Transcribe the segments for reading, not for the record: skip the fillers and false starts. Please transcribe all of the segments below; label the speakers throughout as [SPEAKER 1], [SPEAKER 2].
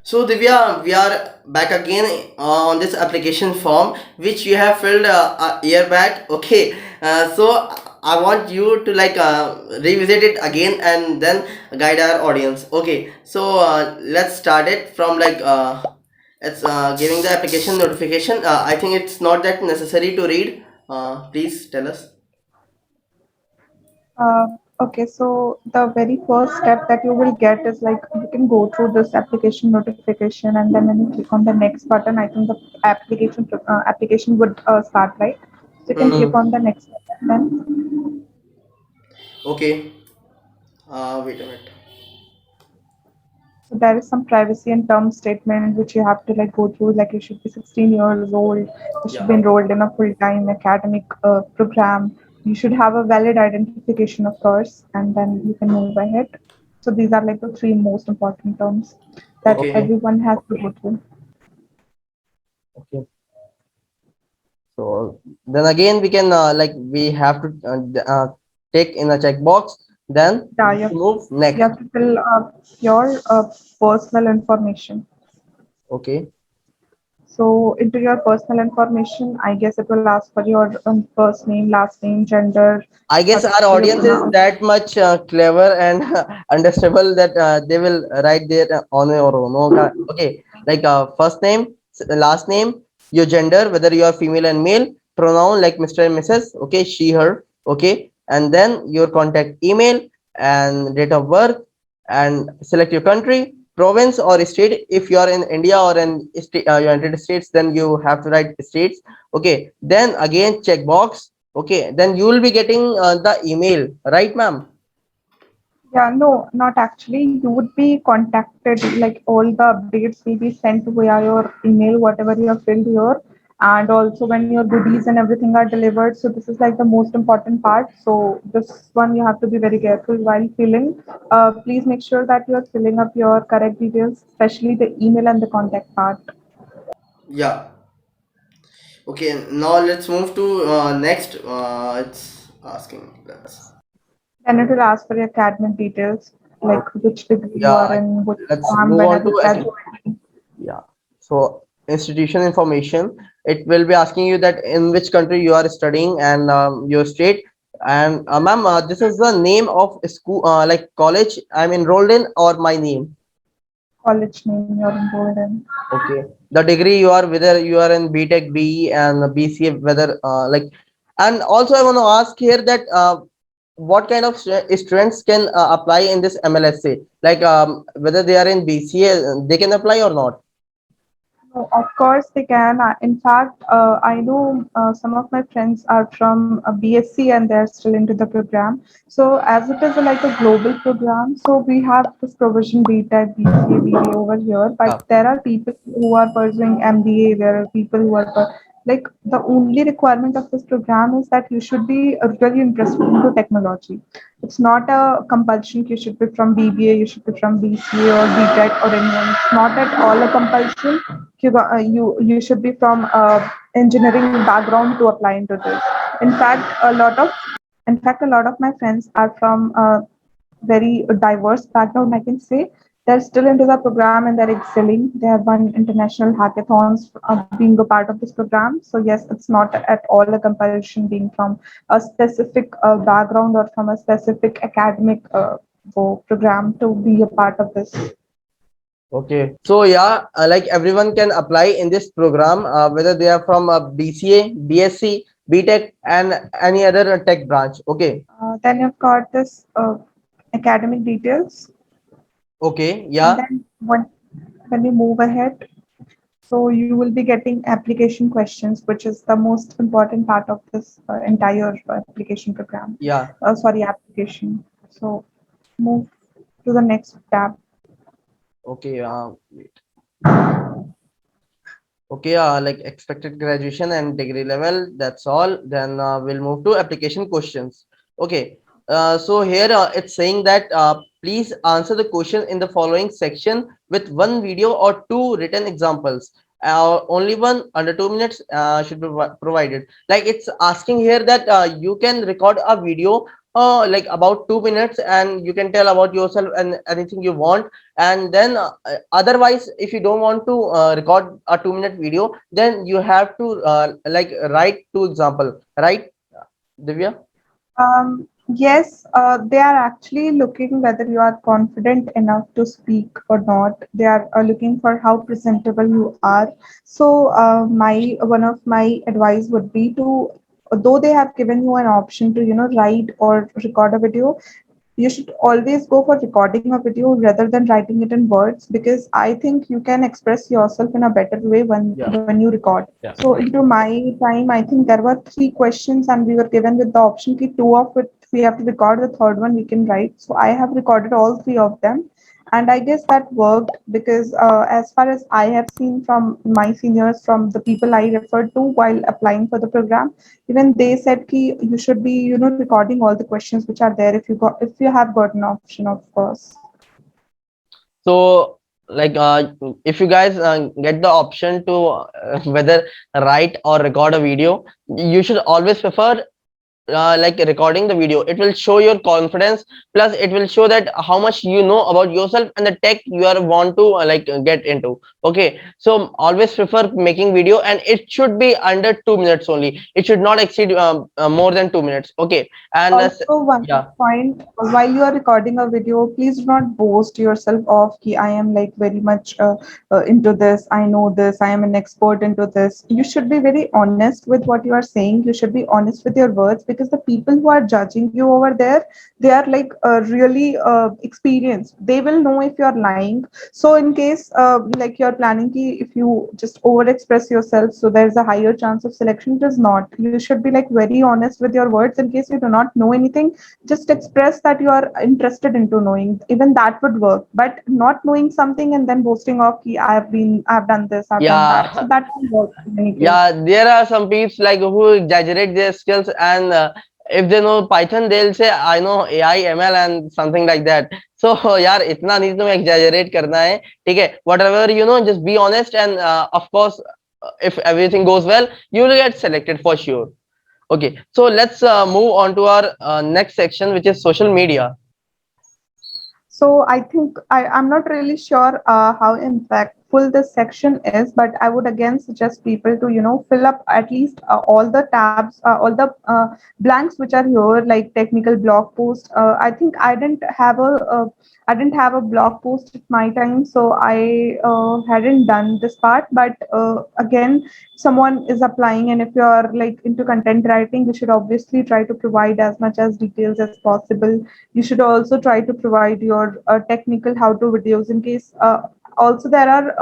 [SPEAKER 1] So Divya, we are back again on this application form which you have filled a year back. Okay, so I want you to like revisit it again and then guide our audience. Okay, so let's start it from like it's giving the application notification. I think it's not that necessary to read. Please tell us.
[SPEAKER 2] Okay, so the very first step that you will get is like you can go through this application notification, and then when you click on the next button, I think the application would start, right? So you can
[SPEAKER 1] Hmm.
[SPEAKER 2] click on the next button. Then
[SPEAKER 1] Okay. Wait a minute.
[SPEAKER 2] so there is some privacy and term statement which you have to like go through. Like you should be 16 years old. You should
[SPEAKER 1] Yeah.
[SPEAKER 2] be enrolled in a full-time academic program. You should have a valid identification, of course, and then you can move ahead. So these are like the three most important terms that
[SPEAKER 1] Okay.
[SPEAKER 3] Okay,
[SPEAKER 2] everyone has to go through.
[SPEAKER 3] okay. So then again, we can we have to take in a checkbox. Then
[SPEAKER 2] Yeah,
[SPEAKER 3] move
[SPEAKER 2] you
[SPEAKER 3] next.
[SPEAKER 2] have to fill up your personal information.
[SPEAKER 3] Okay.
[SPEAKER 2] So into your personal information, I guess it will ask for your first name, last name, gender,
[SPEAKER 3] I guess our
[SPEAKER 2] how you
[SPEAKER 3] audience is
[SPEAKER 2] pronounce.
[SPEAKER 3] that much clever and understandable that they will write there on your own. Okay, okay. Like first name, last name, your gender, whether you are female and male, pronoun like Mr. and Mrs. Okay, she, her. Okay, and then your contact email and date of birth, and select your country, province or state. If you are in India or in United States, then you have to write states. Okay, then again check box. Okay, then you will be getting the email, right, ma'am?
[SPEAKER 2] Yeah, no, not actually. You would be contacted, like all the updates will be sent via your email, whatever you have filled here, and also when your goodies and everything are delivered. So this is like the most important part. So this one you have to be very careful while filling. Please make sure that you are filling up your correct details, especially the email and the contact part.
[SPEAKER 1] Yeah. Okay, now let's move to next. It's asking. Let's.
[SPEAKER 2] Then it will ask for your academic details, like which degree you
[SPEAKER 3] Yeah,
[SPEAKER 2] are in, which
[SPEAKER 3] let's
[SPEAKER 2] program,
[SPEAKER 3] move
[SPEAKER 2] when are
[SPEAKER 3] on
[SPEAKER 2] you
[SPEAKER 3] to
[SPEAKER 2] graduating.
[SPEAKER 3] yeah. So institution information, it will be asking you that in which country you are studying and your state. And ma'am, this is the name of school, like college I'm enrolled in, or my name.
[SPEAKER 2] College name you're enrolled in.
[SPEAKER 3] Okay, the degree you are, whether you are in BTech, BE, and BCA, whether and also I want to ask here that what kind of students can apply in this MLSA? Like whether they are in BCA, they can apply or not?
[SPEAKER 2] No, of course they can. In fact, I know some of my friends are from BSc and they're still into the program. So as it is like a global program, so we have this provision BTech, BCA, BA over here. But
[SPEAKER 3] Yeah.
[SPEAKER 2] there are people who are pursuing MBA. There are people who are like the only requirement of this program is that you should be really interested into technology. It's not a compulsion. You should be from BBA, you should be from BCA or BTech or anyone. It's not at all a compulsion. You should be from engineering background to apply into this. In fact, a lot of my friends are from very diverse background, I can say. They're still into the program and they're excelling. They have won international hackathons being a part of this program. So, yes, it's not at all a compulsion being from a specific background or from a specific academic program to be a part of this.
[SPEAKER 3] Okay. So yeah, like everyone can apply in this program, whether they are from BCA, BSc, BTech, and any other tech branch. Okay.
[SPEAKER 2] Then you've got this academic details.
[SPEAKER 3] Okay.
[SPEAKER 2] And
[SPEAKER 3] Yeah.
[SPEAKER 2] then when you move ahead, so you will be getting application questions, which is the most important part of this entire application program.
[SPEAKER 3] Yeah.
[SPEAKER 2] Sorry, application. So move to the next tab.
[SPEAKER 3] Okay. Okay, like expected graduation and degree level, that's all. Then we'll move to application questions. Okay, so here it's saying that please answer the question in the following section with one video or two written examples. Only one under 2 minutes should be provided. Like it's asking here that you can record a video like about 2 minutes, and you can tell about yourself and anything you want. And then otherwise, if you don't want to record a 2 minute video, then you have to like write 2 example, right, Divya?
[SPEAKER 2] Yes, they are actually looking whether you are confident enough to speak or not. They are looking for how presentable you are. So, my one of my advice would be to, though they have given you an option to, write or record a video, you should always go for recording a video rather than writing it in words, because I think you can express yourself in a better way
[SPEAKER 3] Yeah,
[SPEAKER 2] when you record.
[SPEAKER 3] yeah.
[SPEAKER 2] So into my time, I think there were three questions and we were given with the option ki two of it we have to record, the third one we can write. So I have recorded all three of them, and I guess that worked because as far as I have seen from my seniors, from the people I referred to while applying for the program, even they said ki you should be recording all the questions which are there if you have got an option, of course.
[SPEAKER 3] So like if you guys get the option to whether write or record a video, you should always prefer like recording the video. It will show your confidence, plus it will show that how much you know about yourself and the tech you are want to like get into. Okay, so always prefer making video, and it should be under 2 minutes only. It should not exceed more than 2 minutes. Okay, and
[SPEAKER 2] Also, one
[SPEAKER 3] yeah.
[SPEAKER 2] point, while you are recording a video, please do not boast yourself off ki I am like very much into this, I know this, I am an expert into this. You should be very honest with what you are saying. You should be honest with your words, because the people who are judging you over there, they are like really experienced. They will know if you are lying. So in case like you're planning ki if you just over express yourself, so there's a higher chance of selection, it is not. You should be like very honest with your words. In case you do not know anything, just express that you are interested into knowing. Even that would work. But not knowing something and then boasting off ki I've done this, I've done that. So
[SPEAKER 3] Yeah.
[SPEAKER 2] that won't work in any case.
[SPEAKER 3] Yeah, there are some people like who exaggerate their skills, and if they know Python, they'll say I know AI, ML, and something like that. So यार इतना नहीं तुम्हें exaggerate करना है, ठीक है? Whatever you know, just be honest, and of course, if everything goes well, you will get selected for sure. Okay, so let's move on to our next section, which is social media.
[SPEAKER 2] So I think I'm not really sure how impactful this section is, but I would again suggest people to, fill up at least all the tabs, all the blanks which are here, like technical blog post. I think I didn't have a blog post at my time, so I hadn't done this part. But again, someone is applying, and if you're like into content writing, you should obviously try to provide as much as details as possible. You should also try to provide your technical how-to videos in case. Also, there are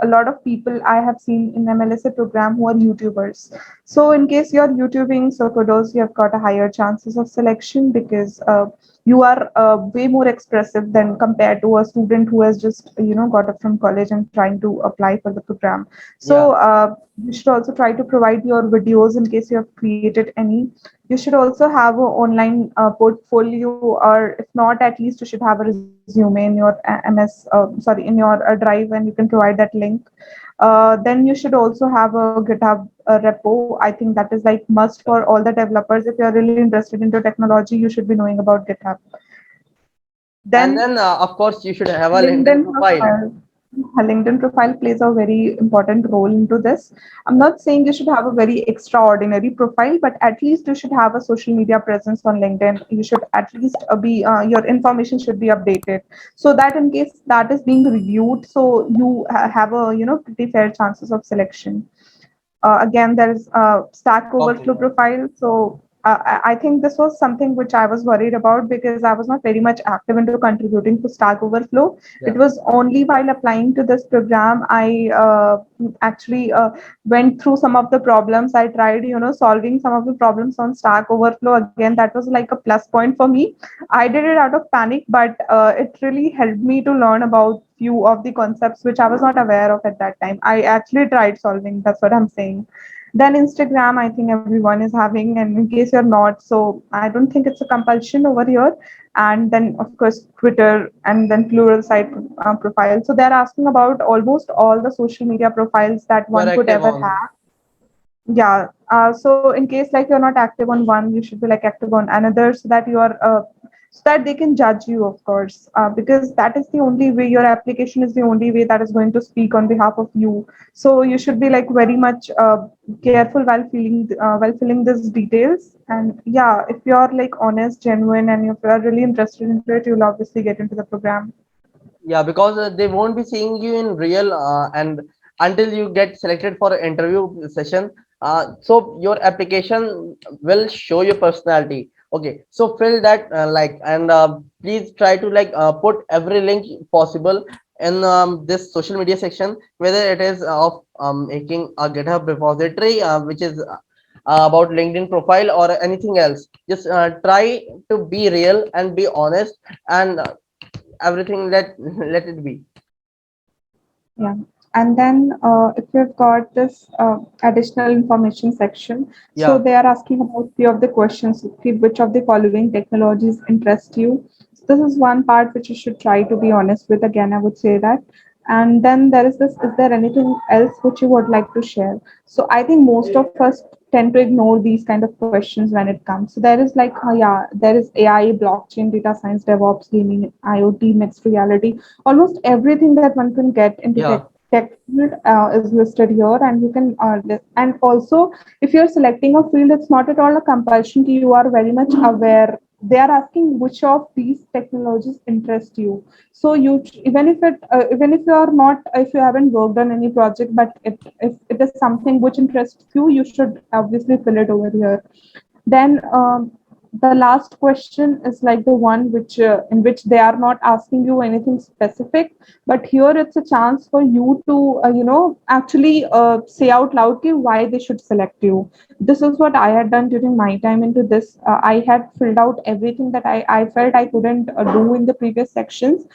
[SPEAKER 2] a lot of people I have seen in MLSA program who are YouTubers. So, in case you're YouTubing, so kudos, you have got a higher chances of selection because you are way more expressive than compared to a student who has just got it from college and trying to apply for the program. So,
[SPEAKER 3] Yeah.
[SPEAKER 2] you should also try to provide your videos in case you have created any. You should also have an online portfolio, or if not, at least you should have a resume in your MS, in your drive, and you can provide that link. Then you should also have a GitHub repo. I think that is like must for all the developers. If you're really interested into technology, you should be knowing about GitHub.
[SPEAKER 3] And
[SPEAKER 2] Then
[SPEAKER 3] then of course you should have a LinkedIn
[SPEAKER 2] LinkedIn
[SPEAKER 3] profile.
[SPEAKER 2] profile. A LinkedIn profile plays a very important role into this. I'm not saying you should have a very extraordinary profile, but at least you should have a social media presence on LinkedIn. You should at least be your information should be updated, so that in case that is being reviewed, so you have a pretty fair chances of selection. Again, there is a Stack
[SPEAKER 3] Okay.
[SPEAKER 2] Overflow profile. So I think this was something which I was worried about because I was not very much active into contributing to Stack Overflow. It
[SPEAKER 3] Yeah.
[SPEAKER 2] was only while applying to this program I actually went through some of the problems. I tried, solving some of the problems on Stack Overflow. Again, that was like a plus point for me. I did it out of panic, but it really helped me to learn about few of the concepts which I was not aware of at that time. I actually tried solving. That's what I'm saying. Then Instagram, I think everyone is having, and in case you're not, so I don't think it's a compulsion over here. And then of course Twitter, and then plural site profile. So they're asking about almost all the social media profiles that
[SPEAKER 3] You are
[SPEAKER 2] one could
[SPEAKER 3] active
[SPEAKER 2] ever
[SPEAKER 3] on.
[SPEAKER 2] have. Yeah. So in case like you're not active on one, you should be like active on another, so that you are so that they can judge you, of course, because that is the only way. Your application is the only way that is going to speak on behalf of you. So you should be like very much careful while filling these details. And yeah, if you're like honest, genuine, and if you're really interested into it, you'll obviously get into the program.
[SPEAKER 3] Yeah, because they won't be seeing you in real, and until you get selected for an interview session, so your application will show your personality. Okay, so fill that, like, and please try to like put every link possible in this social media section, whether it is of making a GitHub repository, which is about LinkedIn profile, or anything else. Just try to be real and be honest, and everything, let it be.
[SPEAKER 2] Yeah. And then if you've got this additional information section, so
[SPEAKER 3] Yeah,
[SPEAKER 2] they are asking about few of the questions, okay, which of the following technologies interest you. So this is one part which you should try to be honest with. Again, I would say that. And then there is this, is there anything else which you would like to share? So I think most of us tend to ignore these kind of questions when it comes. So there is like, yeah, there is AI, blockchain, data science, DevOps, gaming, IoT, mixed reality, almost everything that one can get into
[SPEAKER 3] yeah,
[SPEAKER 2] tech field is listed here. And you can and also, if you're selecting a field, it's not at all a compulsion. You are very much aware. They are asking which of these technologies interest you. So you, even if it even if you are not, if you haven't worked on any project, but if it is something which interests you, you should obviously fill it over here. Then the last question is like the one which in which they are not asking you anything specific, but here it's a chance for you to actually say out loud why they should select you. This is what I had done during my time into this. I had filled out everything that I felt I couldn't do in the previous sections,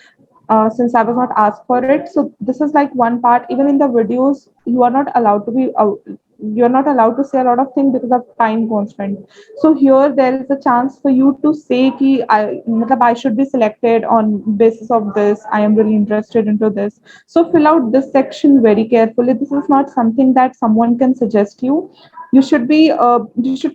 [SPEAKER 2] since I was not asked for it. So this is like one part. Even in the videos, you are not allowed to be. You're not allowed to say a lot of things because of time constraint. So here there is a chance for you to say कि I should be selected on basis of this. I am really interested into this. So fill out this section very carefully. This is not something that someone can suggest you. You should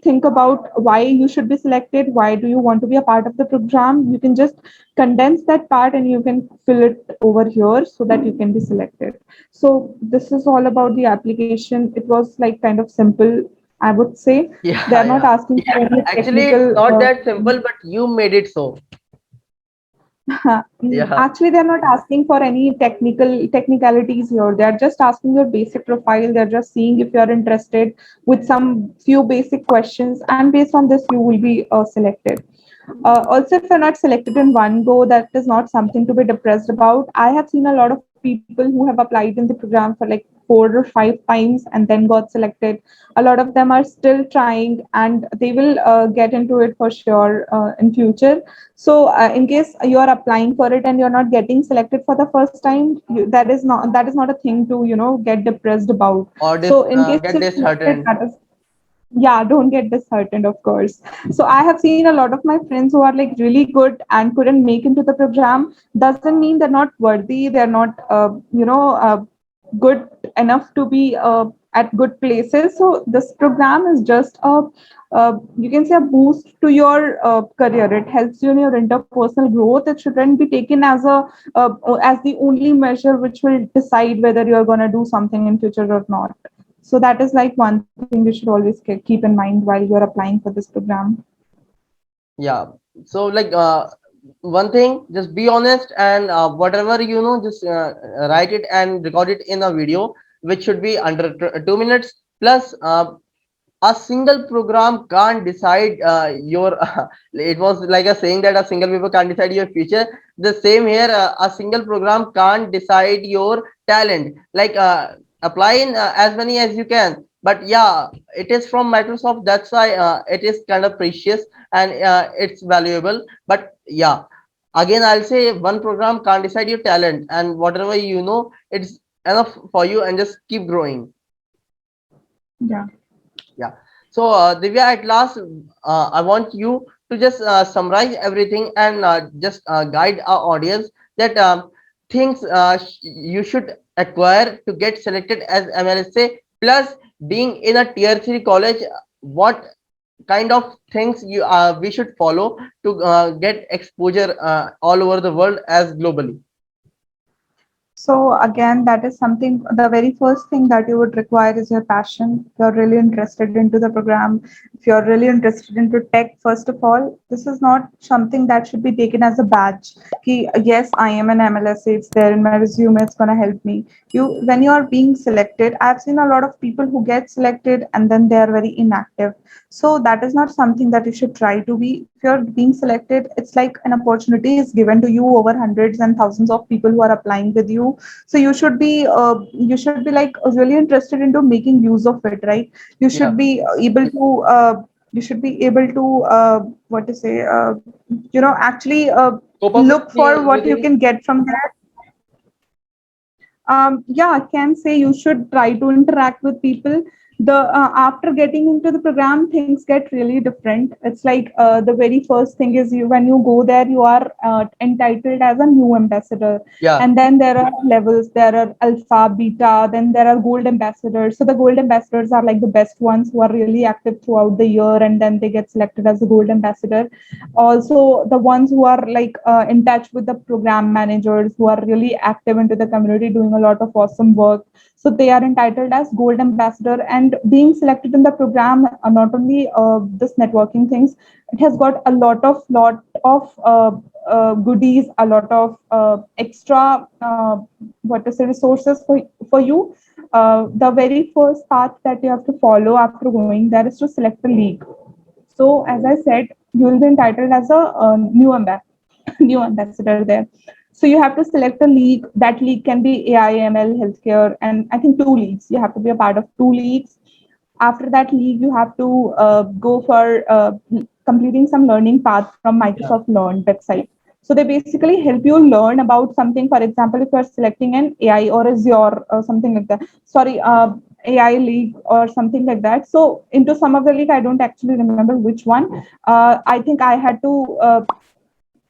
[SPEAKER 2] think about why you should be selected. Why do you want to be a part of the program? You can just condense that part and you can fill it over here so that you can be selected. So this is all about the application. It was like kind of simple, I would say. They
[SPEAKER 3] yeah,
[SPEAKER 2] are not
[SPEAKER 3] yeah.
[SPEAKER 2] asking for any
[SPEAKER 3] Actually, it's
[SPEAKER 2] technical.
[SPEAKER 3] not that simple, but you made it so. Yeah,
[SPEAKER 2] Actually, they're not asking for any technicalities here. They're just asking your basic profile. They're just seeing if you're interested with some few basic questions, and based on this, you will be selected. Also, if you're not selected in one go, that is not something to be depressed about. I have seen a lot of people who have applied in the program for like 4 or 5 times and then got selected. A lot of them are still trying, and they will get into it for sure in future. So in case you are applying for it and you're not getting selected for the first time, that is not a thing to get depressed about.
[SPEAKER 3] or this
[SPEAKER 2] So in case
[SPEAKER 3] get
[SPEAKER 2] you're selected,
[SPEAKER 3] disheartened.
[SPEAKER 2] that is, yeah, don't get disheartened, of course. So I have seen a lot of my friends who are like really good and couldn't make into the program. Doesn't mean they're not worthy. They're not good enough to be at good places. So this program is just a you can say a boost to your career. It helps you in your interpersonal growth. It shouldn't be taken uh, as the only measure which will decide whether you're going to do something in future or not. So that is like one thing you should always keep in mind while you're applying for this program.
[SPEAKER 3] Yeah. So like one thing, just be honest, and whatever you know, just write it and record it in a video, which should be under 2 minutes. Plus, a single program can't decide your it was like a saying that a single paper can't decide your future. The same here, a single program can't decide your talent. Like apply in as many as you can, but yeah, it is from Microsoft, that's why it is kind of precious, and it's valuable. But yeah, again I'll say, one program can't decide your talent, and whatever you know, it's enough for you, and just keep growing.
[SPEAKER 2] Yeah.
[SPEAKER 3] Yeah. So, Divya, at last, I want you to just summarize everything, and just guide our audience that things you should acquire to get selected as MLSA. Plus, being in a tier 3 college, what kind of things you we should follow to get exposure all over the world as globally?
[SPEAKER 2] So again, that is something, the very first thing that you would require is your passion. If you're really interested into the program, if you're really interested into tech, first of all, this is not something that should be taken as a badge. Ki, yes, I am an MLSA, it's there in my resume, it's gonna help me. When you are being selected, I've seen a lot of people who get selected and then they are very inactive. So that is not something that you should try to be. If you're being selected, it's like an opportunity is given to you over hundreds and thousands of people who are applying with you. So you should be like really interested into making use of it, right? You
[SPEAKER 3] Yeah,
[SPEAKER 2] should be able to what to say, actually
[SPEAKER 3] cope up with
[SPEAKER 2] look for what you
[SPEAKER 3] everything.
[SPEAKER 2] can get from there. Yeah, I can say you should try to interact with people. The After getting into the program, things get really different. It's like the very first thing is, you when you go there, you are entitled as a new ambassador,
[SPEAKER 3] Yeah,
[SPEAKER 2] and then there are levels. There are alpha, beta, then there are gold ambassadors. So the gold ambassadors are like the best ones who are really active throughout the year, and then they get selected as a gold ambassador. Also the ones who are like in touch with the program managers, who are really active into the community, doing a lot of awesome work, so they are entitled as gold ambassador. And being selected in the program, not only this networking things, it has got a lot of goodies, a lot of extra what to say, resources for you. The very first path that you have to follow after going there is to select a league. So, as I said, you will be entitled as a new ambassador there. So you have to select a league. That league can be AIML, healthcare, and I think two leagues. You have to be a part of two leagues. After that league, you have to go for completing some learning path from
[SPEAKER 3] yeah,
[SPEAKER 2] Microsoft Learn website. So they basically help you learn about something. For example, if you are selecting an AI or Azure or something like that. Sorry, AI league or something like that. So into some of the league, I don't actually remember which one. I think I had to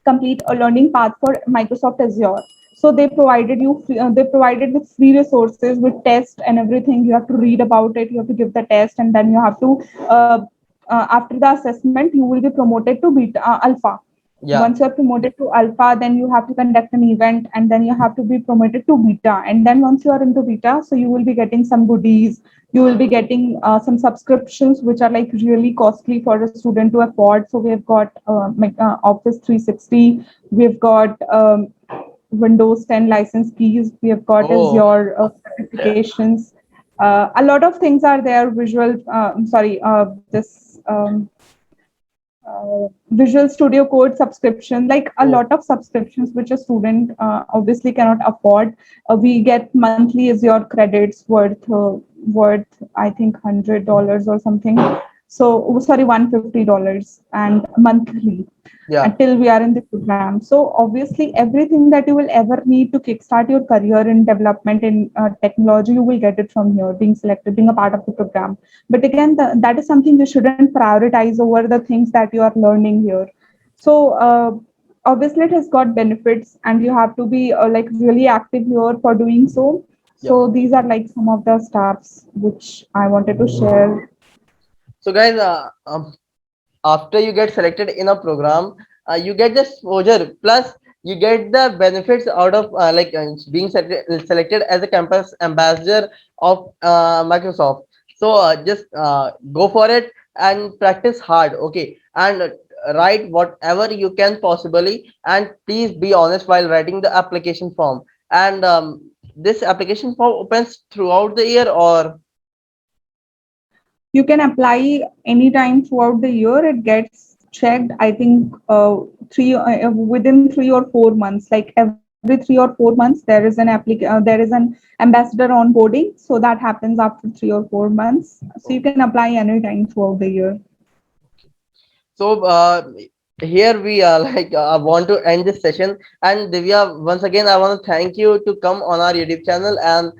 [SPEAKER 2] complete a learning path for Microsoft Azure. So they provided with free resources with test and everything. You have to read about it. You have to give the test, and then you have to after the assessment, you will be promoted to beta alpha.
[SPEAKER 3] yeah.
[SPEAKER 2] Once you're promoted to alpha, then you have to conduct an event, and then you have to be promoted to beta. And then once you are into beta, so you will be getting some goodies. You will be getting some subscriptions which are like really costly for a student to afford. So we have got Office 360. We've got Windows 10 license keys. We have got
[SPEAKER 3] Oh,
[SPEAKER 2] Azure certifications. A lot of things are there. I'm sorry, this Visual Studio Code subscription, like a
[SPEAKER 3] oh,
[SPEAKER 2] lot of subscriptions which a student obviously cannot afford. We get monthly as your credits worth I think $100 or something. So sorry, $150 and monthly
[SPEAKER 3] yeah.
[SPEAKER 2] until we are in the program. So obviously, everything that you will ever need to kickstart your career in development in technology, you will get it from here, being selected, being a part of the program. But again, that is something you shouldn't prioritize over the things that you are learning here. So obviously, it has got benefits, and you have to be like really active here for doing so.
[SPEAKER 3] Yeah.
[SPEAKER 2] So these are like some of the stuffs which I wanted to share.
[SPEAKER 3] So guys, after you get selected in a program, you get the exposure, plus you get the benefits out of being selected as a campus ambassador of Microsoft. So just go for it and practice hard, okay, and write whatever you can possibly, and please be honest while writing the application form. And this application form opens throughout the year, or
[SPEAKER 2] You can apply anytime throughout the year. It gets checked, I think, within 3 or 4 months. Like every 3 or 4 months, there is an ambassador onboarding. So that happens after 3 or 4 months. So you can apply anytime throughout the year.
[SPEAKER 3] so here we are want to end this session. And Divya, once again, I want to thank you to come on our YouTube channel. And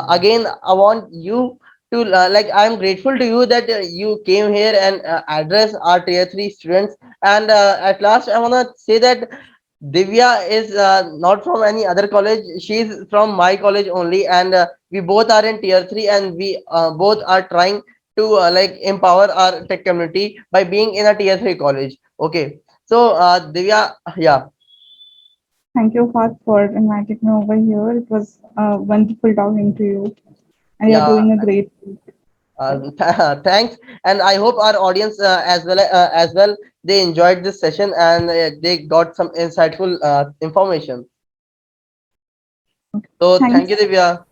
[SPEAKER 3] again, I want you to I'm grateful to you that you came here and address our tier 3 students. And at last, I want to say that Divya is not from any other college. She's from my college only, and we both are in tier three, and we both are trying to like empower our tech community by being in a tier three college. Okay, so Divya, yeah,
[SPEAKER 2] Thank you, Fat, for inviting me over here. It was wonderful talking to you, and you're
[SPEAKER 3] yeah.
[SPEAKER 2] doing a great.
[SPEAKER 3] Thanks, and I hope our audience as well they enjoyed this session and they got some insightful information. So thank you,
[SPEAKER 2] Thanks.
[SPEAKER 3] Divya.